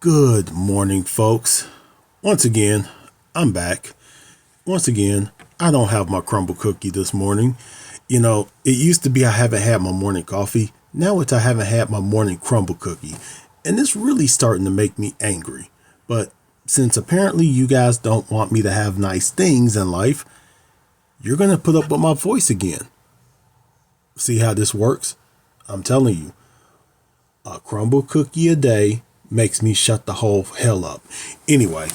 Good morning, folks. Once again, I'm back. Once again, I don't have my crumble cookie this morning. You know, it used to be I haven't had my morning coffee. Now it's I haven't had my morning crumble cookie. And it's really starting to make me angry. But since apparently you guys don't want me to have nice things in life, you're going to put up with my voice again. See how this works? I'm telling you, a crumble cookie a day makes me shut the whole hell up. Anyway,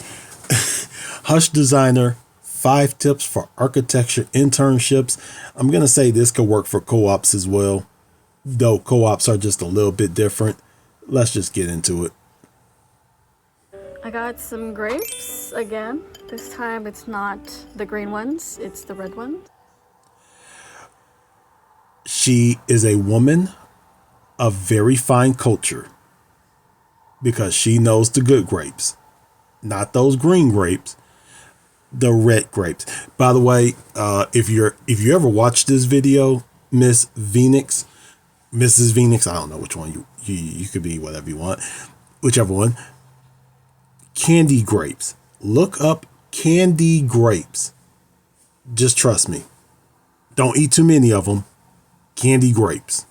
Hush Designer, 5 tips for architecture internships. I'm going to say this could work for co-ops as well, though co-ops are just a little bit different. Let's just get into it. I got some grapes again. This time it's not the green ones, it's the red ones. She is a woman of very fine culture because she knows the good grapes, not those green grapes, the red grapes. By the way, if you ever watched this video, Mrs. Venix, I don't know which one you could be, whatever you want, whichever one. Candy grapes. Look up candy grapes. Just trust me. Don't eat too many of them. Candy grapes.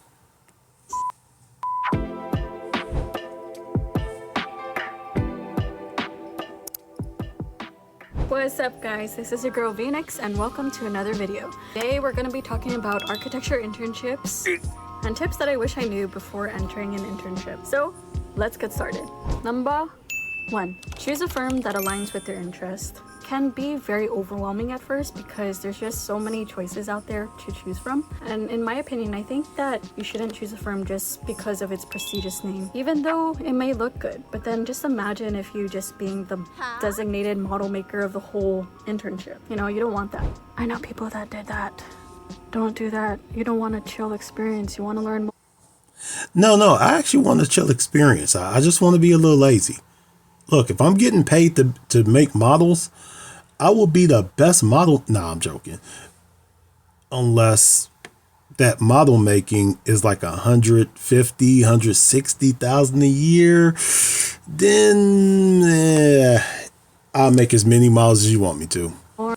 What's up, guys? This is your girl Venix and welcome to another video. Today we're going to be talking about architecture internships and tips that I wish I knew before entering an internship. So let's get started. Number 1, choose a firm that aligns with your interest. Can be very overwhelming at first because there's just so many choices out there to choose from. And in my opinion, I think that you shouldn't choose a firm just because of its prestigious name, even though it may look good. But then just imagine if you just being the designated model maker of the whole internship. You know, you don't want that. I know people that did that. Don't do that. You don't want a chill experience. You want to learn more. No, I actually want a chill experience. I just want to be a little lazy. Look, if I'm getting paid to make models, I will be the best model. Nah, I'm joking. Unless that model making is like 150,000 a year, then I'll make as many models as you want me to. Or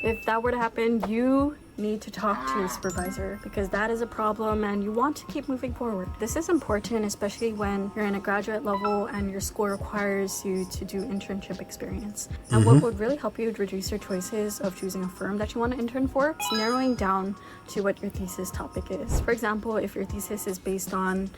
if that were to happen, you need to talk to your supervisor because that is a problem and you want to keep moving forward. This is important, especially when you're in a graduate level and your school requires you to do internship experience. And what would really help you reduce your choices of choosing a firm that you want to intern for is narrowing down to what your thesis topic is. For example, if your thesis is based on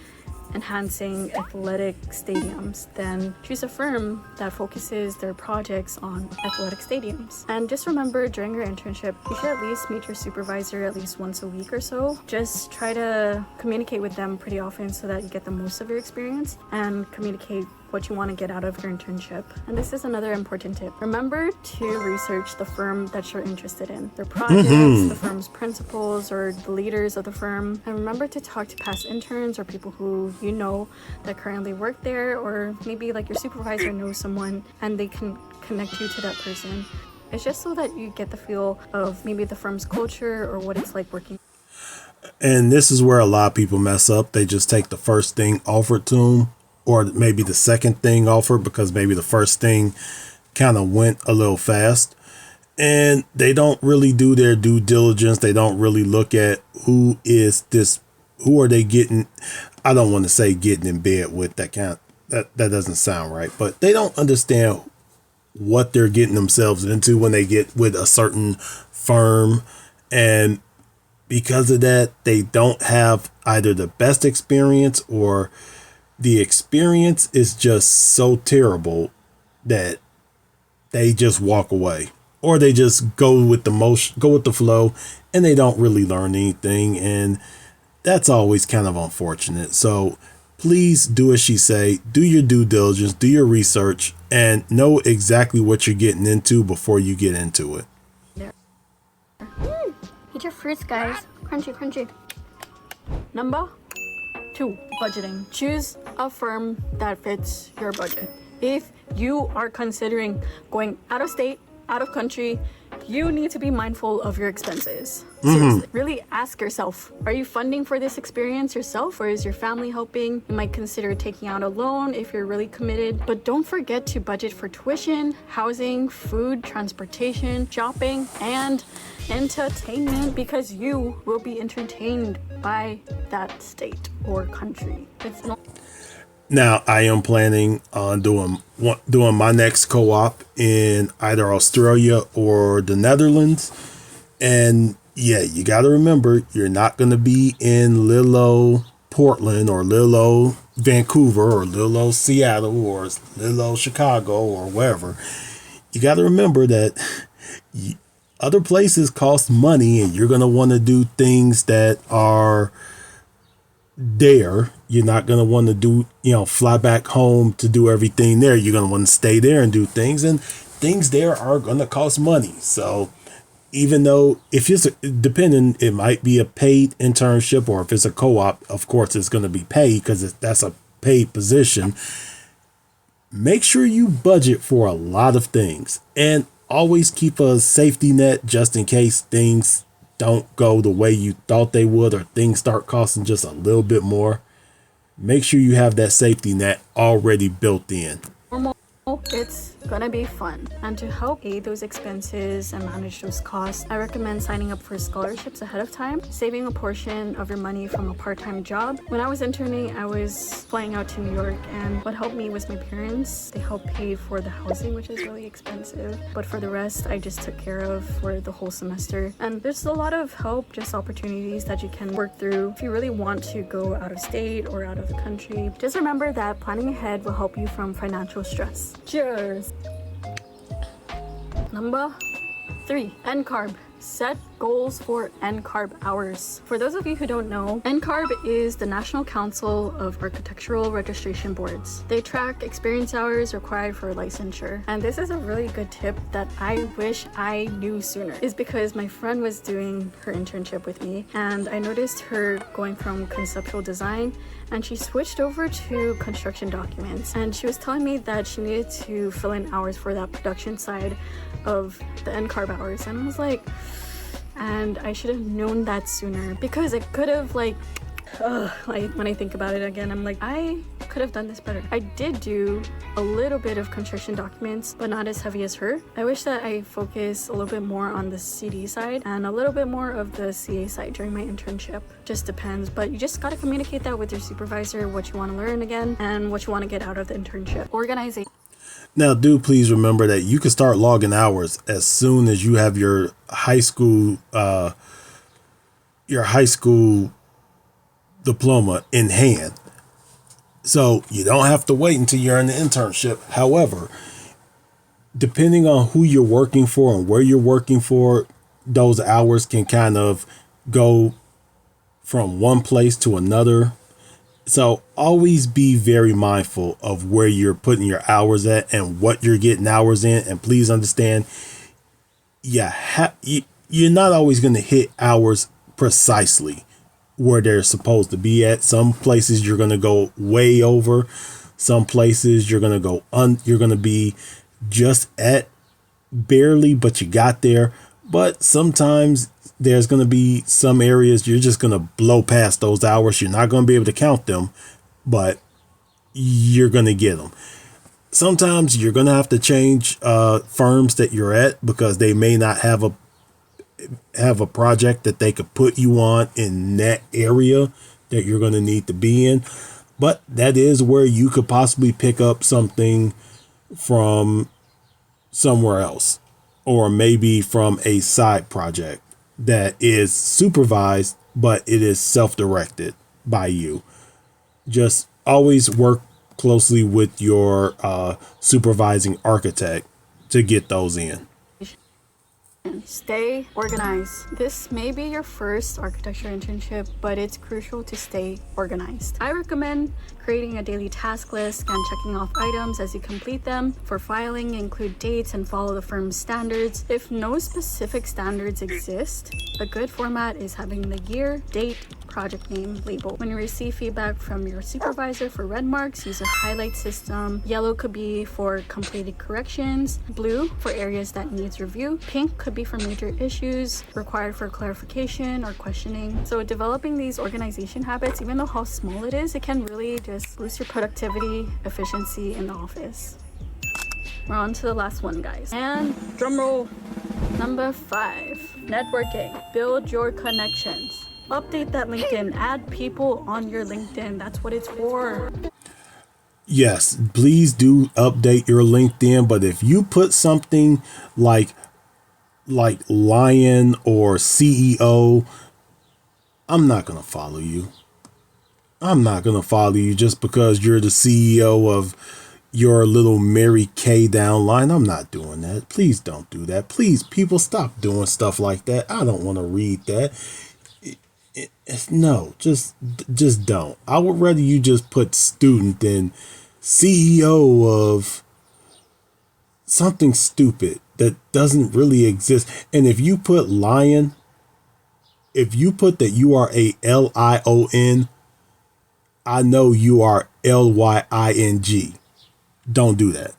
enhancing athletic stadiums, then choose a firm that focuses their projects on athletic stadiums. And just remember, during your internship, you should at least meet your supervisor at least once a week or so. Just try to communicate with them pretty often so that you get the most of your experience and communicate what you want to get out of your internship. And this is another important tip. Remember to research the firm that you're interested in, their projects, the firm's principals, or the leaders of the firm. And remember to talk to past interns or people who you know that currently work there, or maybe like your supervisor knows someone and they can connect you to that person. It's just so that you get the feel of maybe the firm's culture or what it's like working. And this is where a lot of people mess up. They just take the first thing offered to them, or maybe the second thing offered because maybe the first thing kind of went a little fast, and they don't really do their due diligence. They don't really look at who are they getting. I don't want to say getting in bed with, that doesn't sound right, but they don't understand what they're getting themselves into when they get with a certain firm. And because of that, they don't have either the best experience, or the experience is just so terrible that they just walk away, or they just go with the flow, and they don't really learn anything. And that's always kind of unfortunate. So please do as she say, do your due diligence, do your research, and know exactly what you're getting into before you get into it. Eat your fruits, guys. Crunchy, crunchy. Number 2, budgeting. Choose a firm that fits your budget. If you are considering going out of state, out of country, You need to be mindful of your expenses. Seriously, really ask yourself, are you funding for this experience yourself, or is your family helping? You might consider taking out a loan if you're really committed, but don't forget to budget for tuition, housing, food, transportation, shopping, and entertainment, because you will be entertained by that state or country. It's not. Now, I am planning on doing my next co-op in either Australia or the Netherlands. And yeah, you got to remember, you're not going to be in little old Portland or little old Vancouver or little old Seattle or little old Chicago or wherever. You got to remember that other places cost money, and you're going to want to do things that are there. You're not going to want to do, fly back home to do everything there. You're going to want to stay there and do things, and things there are going to cost money. So even though if it's depending, it might be a paid internship, or if it's a co-op, of course it's going to be paid because that's a paid position. Make sure you budget for a lot of things, and always keep a safety net just in case things don't go the way you thought they would, or things start costing just a little bit more. Make sure you have that safety net already built in. It's gonna be fun. And to help aid those expenses and manage those costs, I recommend signing up for scholarships ahead of time, saving a portion of your money from a part-time job. When I was interning, I was flying out to New York, and what helped me was my parents. They helped pay for the housing, which is really expensive, but for the rest, I just took care of for the whole semester. And there's a lot of help, just opportunities that you can work through if you really want to go out of state or out of the country. Just remember that planning ahead will help you from financial stress. Cheers! Number 3, NCARB. Set goals for NCARB hours. For those of you who don't know, NCARB is the National Council of Architectural Registration Boards. They track experience hours required for licensure. And this is a really good tip that I wish I knew sooner, is because my friend was doing her internship with me, and I noticed her going from conceptual design, and she switched over to construction documents. And she was telling me that she needed to fill in hours for that production side of the NCARB hours. And I was like, and I should have known that sooner, because I could have when I think about it again, I'm like, I could have done this better. I did do a little bit of construction documents, but not as heavy as her. I wish that I focused a little bit more on the CD side and a little bit more of the CA side during my internship. Just depends, but you just gotta communicate that with your supervisor, what you want to learn again and what you want to get out of the internship. Organization. Now, do please remember that you can start logging hours as soon as you have your high school diploma in hand. So you don't have to wait until you're in the internship. However, depending on who you're working for and where you're working for, those hours can kind of go from one place to another. So always be very mindful of where you're putting your hours at and what you're getting hours in. And please understand, you're not always going to hit hours precisely where they're supposed to be at. Some places you're going to go way over. Some places you're going to you're going to be just at barely, but you got there. But sometimes there's going to be some areas you're just going to blow past those hours. You're not going to be able to count them, but you're going to get them. Sometimes you're going to have to change firms that you're at, because they may not have a project that they could put you on in that area that you're going to need to be in. But that is where you could possibly pick up something from somewhere else, or maybe from a side project that is supervised, but it is self-directed by you. Just always work closely with your supervising architect to get those in. Stay organized. This may be your first architecture internship, but it's crucial to stay organized. I recommend creating a daily task list and checking off items as you complete them. For filing, include dates and follow the firm's standards. If no specific standards exist, a good format is having the year, date, project name label. When you receive feedback from your supervisor for red marks, use a highlight system. Yellow could be for completed corrections, blue for areas that needs review, pink could be for major issues required for clarification or questioning. So developing these organization habits, even though how small it is, it can really just boost your productivity, efficiency in the office. We're on to the last one, guys. And drum roll. Number 5, networking. Build your connections. Update that LinkedIn. Add people on your LinkedIn. That's what it's for. Yes, please do update your LinkedIn. But if you put something like Lion or CEO, I'm not going to follow you. I'm not going to follow you just because you're the CEO of your little Mary Kay downline. I'm not doing that. Please don't do that. Please, people, stop doing stuff like that. I don't want to read that. No, just don't. I would rather you just put student than CEO of something stupid that doesn't really exist. And if you put Lion, if you put that you are a LION, I know you are LYING. Don't do that.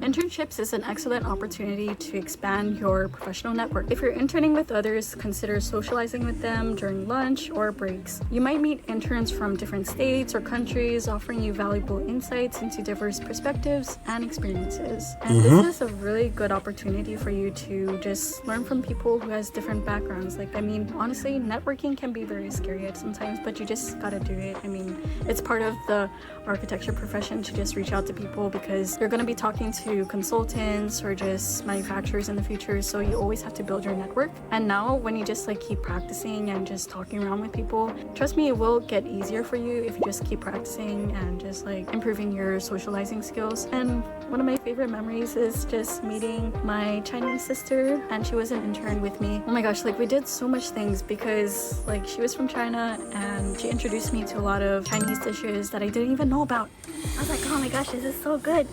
Internships is an excellent opportunity to expand your professional network. If you're interning with others, consider socializing with them during lunch or breaks. You might meet interns from different states or countries, offering you valuable insights into diverse perspectives and experiences. And this is a really good opportunity for you to just learn from people who has different backgrounds. Like, I mean, honestly, networking can be very scary at sometimes, but you just gotta do it. I mean, it's part of the architecture profession to just reach out to people because you're gonna be talking to consultants or just manufacturers in the future, so you always have to build your network. And now when you just like keep practicing and just talking around with people, trust me, it will get easier for you if you just keep practicing and just like improving your socializing skills. And one of my favorite memories is just meeting my Chinese sister, and she was an intern with me. Oh my gosh, like we did so much things because like she was from China and she introduced me to a lot of Chinese dishes that I didn't even know about. I was like, oh my gosh, this is so good.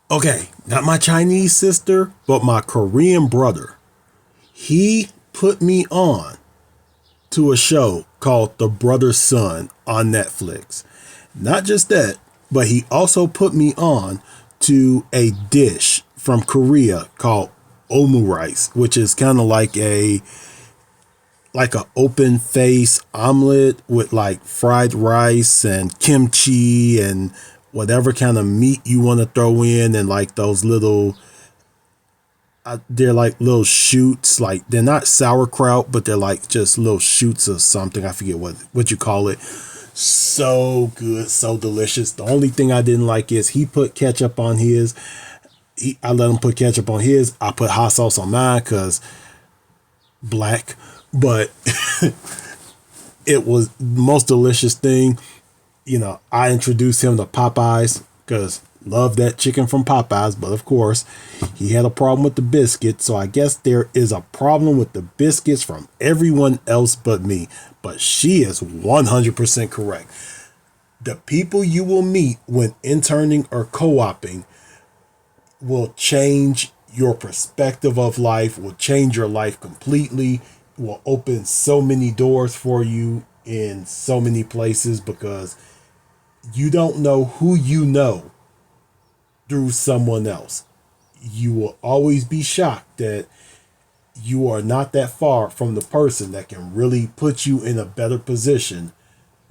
Okay, not my Chinese sister, but my Korean brother. He put me on to a show called The Brother's Son on Netflix. Not just that, but he also put me on to a dish from Korea called omurice, which is kind of like a open face omelet with like fried rice and kimchi and whatever kind of meat you want to throw in, and like those little they're like little shoots, like they're not sauerkraut, but they're like just little shoots of something. I forget what you call it. So good, so delicious. The only thing I didn't like is he put ketchup on his. I let him put ketchup on his. I put hot sauce on mine because black. But it was the most delicious thing. You know, I introduced him to Popeyes because love that chicken from Popeyes. But of course, he had a problem with the biscuits. So I guess there is a problem with the biscuits from everyone else but me. But she is 100% correct. The people you will meet when interning or co-oping will change your perspective of life, will change your life completely, will open so many doors for you in so many places, because you don't know who you know through someone else. You will always be shocked that you are not that far from the person that can really put you in a better position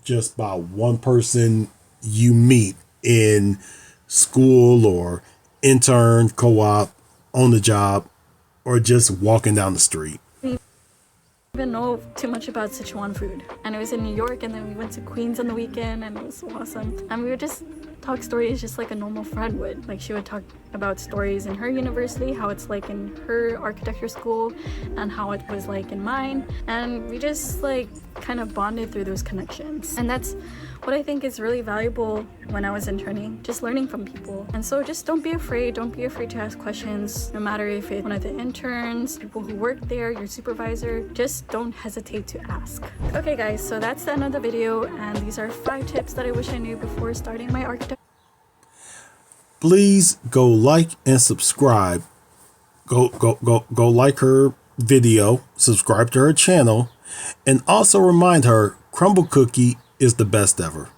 just by one person you meet in school or intern, co-op, on the job, or just walking down the street. Even know too much about Sichuan food, and it was in New York, and then we went to Queens on the weekend, and it was so awesome. And we would just talk stories just like a normal friend would. Like, she would talk about stories in her university, how it's like in her architecture school, and how it was like in mine. And we just like kind of bonded through those connections. And that's what I think is really valuable when I was interning, just learning from people. And so just don't be afraid to ask questions, no matter if it's one of the interns, people who work there, your supervisor. Just don't hesitate to ask. Okay guys, so that's the end of the video, and these are 5 tips that I wish I knew before starting my architecture. Please go like and subscribe. Go like her video, subscribe to her channel, and also remind her Crumble Cookie is the best ever.